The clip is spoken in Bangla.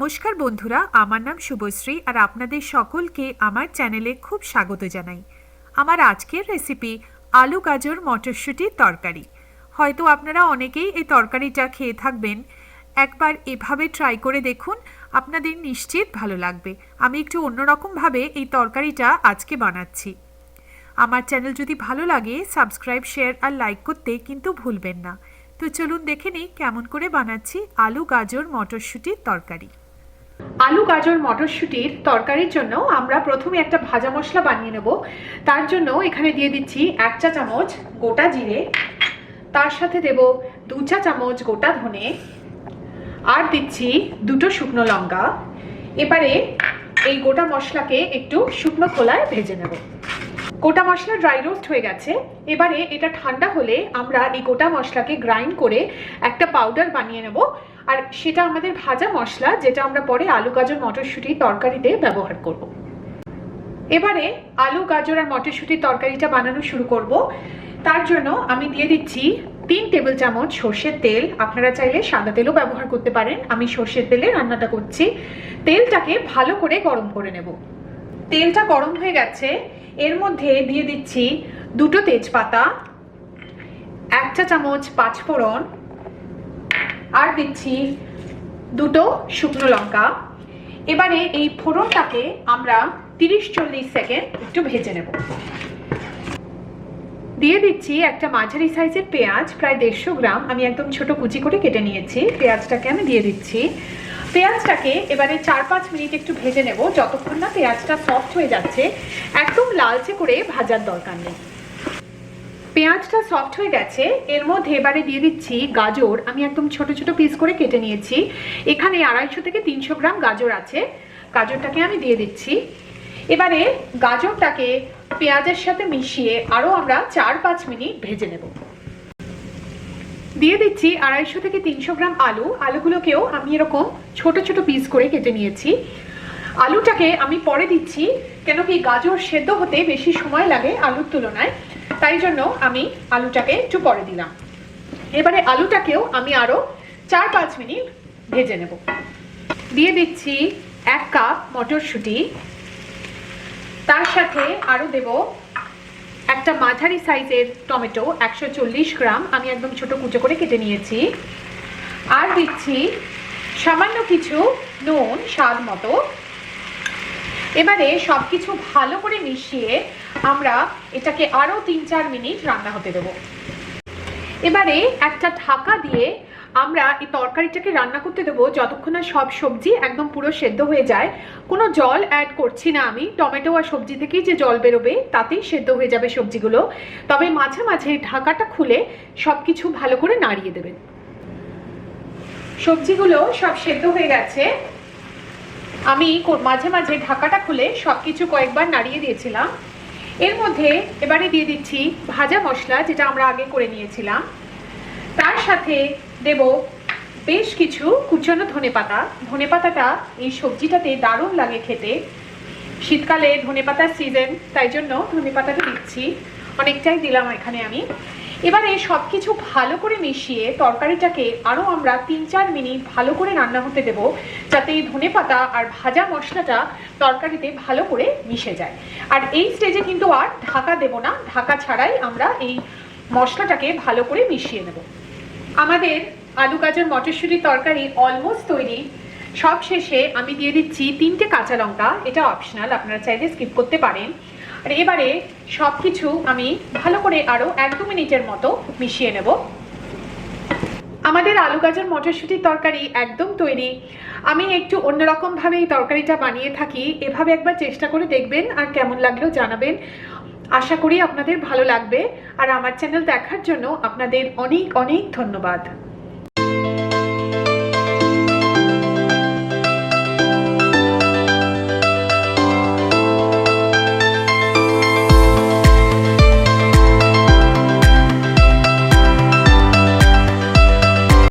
নমস্কার বন্ধুরা, আমার নাম শুভশ্রী আর আপনাদের সকলকে আমার চ্যানেলে খুব স্বাগত জানাই। আমার আজকের রেসিপি আলু গাজর মটরশুঁটির তরকারি। হয়তো আপনারা অনেকেই এই তরকারিটা খেয়ে থাকবেন। একবার এভাবে ট্রাই করে দেখুন, আপনাদের নিশ্চিত ভালো লাগবে। আমি একটু অন্যরকমভাবে এই তরকারিটা আজকে বানাচ্ছি। আমার চ্যানেল যদি ভালো লাগে সাবস্ক্রাইব, শেয়ার আর লাইক করতে কিন্তু ভুলবেন না। তো চলুন দেখে নিই কেমন করে বানাচ্ছি আলু গাজর মটরশুঁটির তরকারি। আলু গাজর মটরশুঁটির তরকারির জন্য আমরা প্রথমে একটা ভাজা মশলা বানিয়ে নেব। তার জন্য এখানে দিয়ে দিচ্ছি 1 চা চামচ গোটা জিরে, তার সাথে দেব 2 চা চামচ গোটা ধনে, আর দিচ্ছি 2টো শুকনো লঙ্কা। এবারে এই গোটা মশলাকে একটু শুকনো খোলায় ভেজে নেব। গোটা মশলা ড্রাই রোস্ট হয়ে গেছে। এবারে এটা ঠান্ডা হলে আমরা এই গোটা মশলাকে গ্রাইন্ড করে একটা পাউডার বানিয়ে নেব, আর সেটা আমাদের ভাজা মশলা, যেটা আমরা পরে আলু গাজর মটরশুঁটির তরকারিতে ব্যবহার করব। এবারে আলু গাজর আর মটরশুঁটির তরকারিটা বানানো শুরু করব। তার জন্য আমি দিয়ে দিচ্ছি 3 টেবিল চামচ সর্ষের তেল। আপনারা চাইলে সাদা তেলও ব্যবহার করতে পারেন। আমি সর্ষের তেলে রান্নাটা করছি। তেলটাকে ভালো করে গরম করে নেব। তেলটা গরম হয়ে গেছে। এর মধ্যে দিয়ে দিচ্ছি 2টো তেজপাতা, 1 চা চামচ 5 ফোড়ন, আর দিচ্ছি 2টো শুকনো লঙ্কা। এবারে এই ফোড়নটাকে আমরা 30-40 সেকেন্ড একটু ভেজে নেব। দিয়ে দিচ্ছি একটা মাঝারি সাইজের পেঁয়াজ, প্রায় 150 গ্রাম। আমি একদম ছোট কুচি করে কেটে নিয়েছি। পেঁয়াজটাকে আমি দিয়ে দিচ্ছি। পেঁয়াজটাকে এবারে 4-5 মিনিট একটু ভেজে নেব, যতক্ষণ না পেঁয়াজটা সফট হয়ে যাচ্ছে। একদম লালচে করে ভাজার দরকার নেই। পেঁয়াজটা সফট হয়ে গেছে। এর মধ্যে এবারে দিয়ে দিচ্ছি গাজর। আমি একদম ছোট ছোট পিস করে কেটে নিয়েছি। এখানে 250 থেকে 300 গ্রাম গাজর আছে। গাজরটাকে আমি দিয়ে দিচ্ছি। এবারে গাজরটাকে পেঁয়াজের সাথে মিশিয়ে আরও আমরা 4-5 মিনিট ভেজে নেব। দিয়ে দিচ্ছি 250 থেকে 300 গ্রাম আলু। আলুগুলোকেও আমি এরকম ছোট ছোট পিস করে কেটে নিয়েছি। আলুটাকে আমি পরে দিচ্ছি, কেন কি গাজর সেদ্ধ হতে বেশি সময় লাগে আলুর তুলনায়, তাই জন্য আমি আলুটাকে একটু পরে দিলাম। এবারে আলুটাকেও আমি আরও 4-5 মিনিট ভেজে নেব। দিয়ে দিচ্ছি 1 কাপ মটরশুঁটি, তার সাথে আরও দেব একটা মাঝারি সাইজের টমেটো 140 গ্রাম। আমি একদম ছোট কুচো করে কেটে নিয়েছি। আর দিচ্ছি সামান্য কিছু নুন স্বাদ মতো। এবারে সবকিছু ভালো করে মিশিয়ে আমরা এটাকে আরও 3-4 মিনিট রান্না হতে দেব। এবারে একটা ঢাকা দিয়ে আমরা এই তরকারিটাকে রান্না করতে দেবো যতক্ষণ না সব সবজি একদম পুরো সেদ্ধ হয়ে যায়। কোনো জল অ্যাড করছি না আমি। টমেটো আর সবজি থেকেই যে জল বেরোবে তাতেই সেদ্ধ হয়ে যাবে সবজিগুলো। তবে মাঝে মাঝে ঢাকাটা খুলে সবকিছু ভালো করে নাড়িয়ে দেবেন। সবজিগুলো সব সেদ্ধ হয়ে গেছে। আমি মাঝে মাঝে ঢাকাটা খুলে সবকিছু কয়েকবার নাড়িয়ে দিয়েছিলাম। এর মধ্যে এবারে দিয়ে দিচ্ছি ভাজা মশলা, যেটা আমরা আগে করে নিয়েছিলাম। তার সাথে দেব বেশ কিছু কুচনো ধনেপাতা। ধনেপাতাটা এই সবজিটাতে দারুণ লাগে খেতে। শীতকালে ধনেপাতার সিজন, তাই জন্য ধনেপাতাটা দিচ্ছি। অনেকটাই দিলাম এখানে আমি। এবারে সব কিছু ভালো করে মিশিয়ে তরকারিটাকে আরও আমরা 3-4 মিনিট ভালো করে রান্না হতে দেব, যাতে এই ধনেপাতা আর ভাজা মশলাটা তরকারিতে ভালো করে মিশে যায়। আর এই স্টেজে কিন্তু আর ঢাকা দেব না। ঢাকা ছাড়াই আমরা এই মশলাটাকে ভালো করে মিশিয়ে নেব। আমাদের আলু গাজর মটরশুঁটির তরকারি অলমোস্ট তৈরি। সব শেষে আমি দিয়ে দিচ্ছি 3টে কাঁচা লঙ্কা। এটা অপশনাল, আপনারা চাইলে স্কিপ করতে পারেন। আর এবারে সব কিছু আমি ভালো করে আরও 1-2 মিনিটের মতো মিশিয়ে নেব। আমাদের আলু গাজর মটরশুঁটির তরকারি একদম তৈরি। আমি একটু অন্যরকমভাবে এই তরকারিটা বানিয়ে থাকি। এভাবে একবার চেষ্টা করে দেখবেন, আর কেমন লাগলো জানাবেন। আশা করি আপনাদের ভালো লাগবে। আর আমার চ্যানেল দেখার জন্য আপনাদের অনেক অনেক ধন্যবাদ।